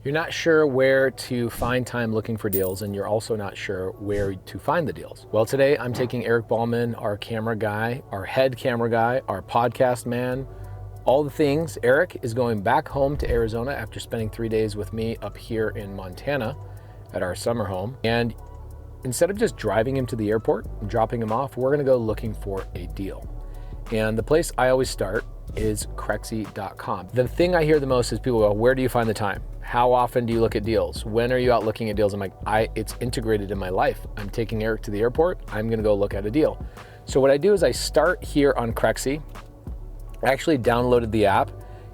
You're not sure where to find time looking for deals, and you're also not sure where to find the deals. Well, today I'm taking Eric Ballman, our camera guy, our head camera guy, our podcast man, all the things. Eric is going back home to Arizona after spending 3 days with me up here in Montana at our summer home. And instead of just driving him to the airport and dropping him off, we're gonna go looking for a deal. And the place I always start is Crexi.com. The thing I hear the most is people go, where do you find the time? How often do you look at deals? When are you out looking at deals? I'm like, it's integrated in my life. I'm taking Eric to the airport. I'm gonna go look at a deal. So what I do is I start here on Crexi. I actually downloaded the app.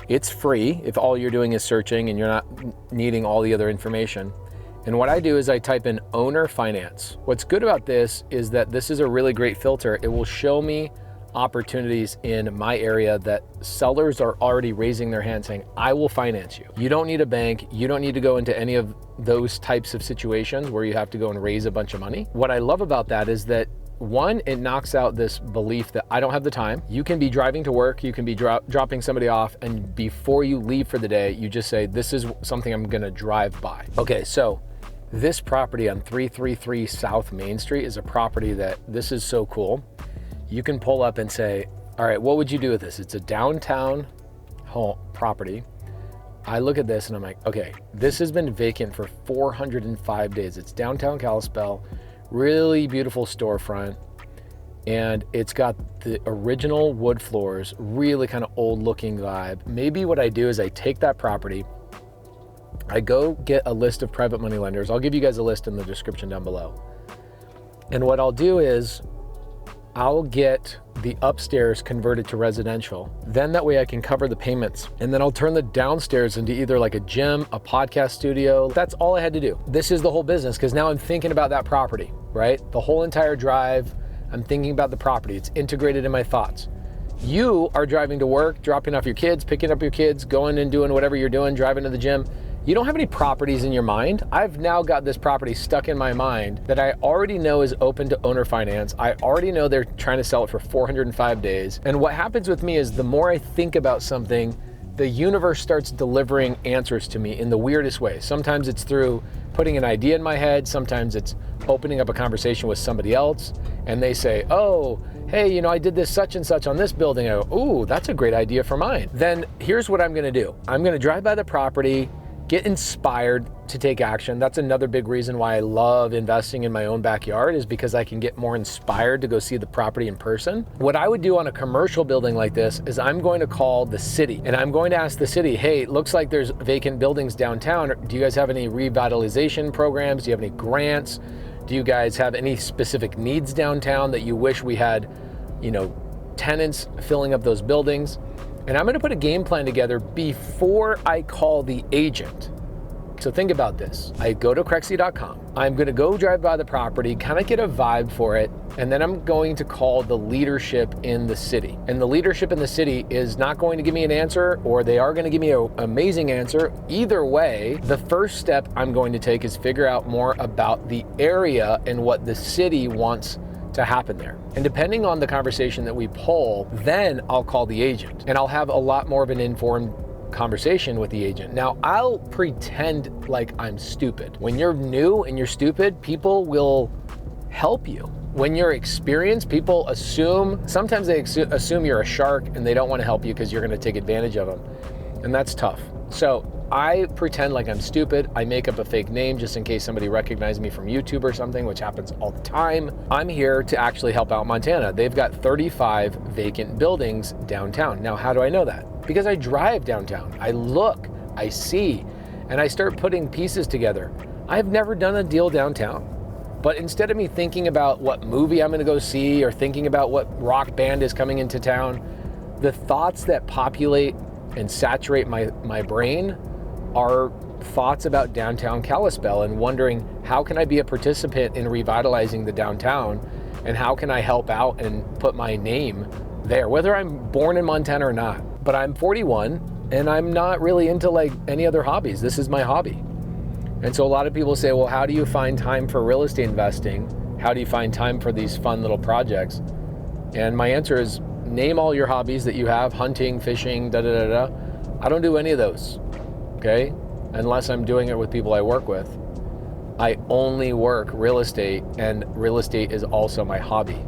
It's free if all you're doing is searching and you're not needing all the other information. And what I do is I type in owner finance. What's good about this is that this is a really great filter. It will show me opportunities in my area that sellers are already raising their hand saying, I will finance you. You don't need a bank. You don't need to go into any of those types of situations where you have to go and raise a bunch of money. What I love about that is that one, it knocks out this belief that I don't have the time. You can be driving to work, you can be dropping somebody off, and before you leave for the day, you just say, this is something I'm gonna drive by. Okay, so this property on 333 South Main Street is a property that this is so cool. You can pull up and say, all right, what would you do with this? It's a downtown home property. I look at this and I'm like, okay, this has been vacant for 405 days. It's downtown Kalispell, really beautiful storefront. And it's got the original wood floors, really kind of old looking vibe. Maybe what I do is I take that property, I go get a list of private money lenders. I'll give you guys a list in the description down below. And what I'll do is I'll get the upstairs converted to residential. Then that way I can cover the payments. And then I'll turn the downstairs into either like a gym, a podcast studio. That's all I had to do. This is the whole business because now I'm thinking about that property, right? The whole entire drive, I'm thinking about the property. It's integrated in my thoughts. You are driving to work, dropping off your kids, picking up your kids, going and doing whatever you're doing, driving to the gym. You don't have any properties in your mind. I've now got this property stuck in my mind that I already know is open to owner finance. I already know they're trying to sell it for 405 days. And what happens with me is the more I think about something, the universe starts delivering answers to me in the weirdest way. Sometimes it's through putting an idea in my head. Sometimes it's opening up a conversation with somebody else and they say, oh, hey, I did this such and such on this building. I go, ooh, that's a great idea for mine. Then here's what I'm gonna do. I'm gonna drive by the property, get inspired to take action. That's another big reason why I love investing in my own backyard is because I can get more inspired to go see the property in person. What I would do on a commercial building like this is I'm going to call the city and I'm going to ask the city, hey, it looks like there's vacant buildings downtown. Do you guys have any revitalization programs? Do you have any grants? Do you guys have any specific needs downtown that you wish we had, tenants filling up those buildings? And I'm gonna put a game plan together before I call the agent. So think about this. I go to Crexi.com. I'm gonna go drive by the property, kind of get a vibe for it, and then I'm going to call the leadership in the city. And the leadership in the city is not going to give me an answer, or they are gonna give me an amazing answer. Either way, the first step I'm going to take is figure out more about the area and what the city wants to happen there. And depending on the conversation that we pull, then I'll call the agent and I'll have a lot more of an informed conversation with the agent. Now, I'll pretend like I'm stupid. When you're new and you're stupid, people will help you. When you're experienced, people sometimes they assume you're a shark and they don't want to help you because you're going to take advantage of them. And that's tough. So I pretend like I'm stupid. I make up a fake name just in case somebody recognizes me from YouTube or something, which happens all the time. I'm here to actually help out Montana. They've got 35 vacant buildings downtown. Now, how do I know that? Because I drive downtown. I look, I see, and I start putting pieces together. I've never done a deal downtown. But instead of me thinking about what movie I'm gonna go see or thinking about what rock band is coming into town, the thoughts that populate and saturate my brain are thoughts about downtown Kalispell and wondering how can I be a participant in revitalizing the downtown and how can I help out and put my name there, whether I'm born in Montana or not. But I'm 41 and I'm not really into like any other hobbies. This is my hobby. And so a lot of people say, well, how do you find time for real estate investing? How do you find time for these fun little projects? And my answer is name all your hobbies that you have, hunting, fishing, I don't do any of those, okay? unless I'm doing it with people I work with, I only work real estate, and real estate is also my hobby.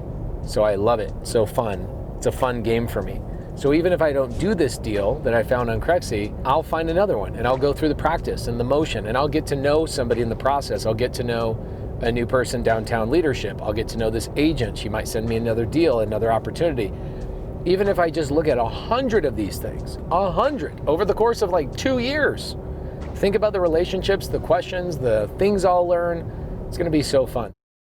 So I love it, so fun. It's a fun game for me. So even if I don't do this deal that I found on Crexi, I'll find another one and I'll go through the practice and the motion, and I'll get to know somebody in the process. I'll get to know a new person downtown leadership. I'll get to know this agent. She might send me another deal, another opportunity. Even if I just look at 100 of these things, 100 over the course of like 2 years, think about the relationships, the questions, the things I'll learn. It's gonna be so fun.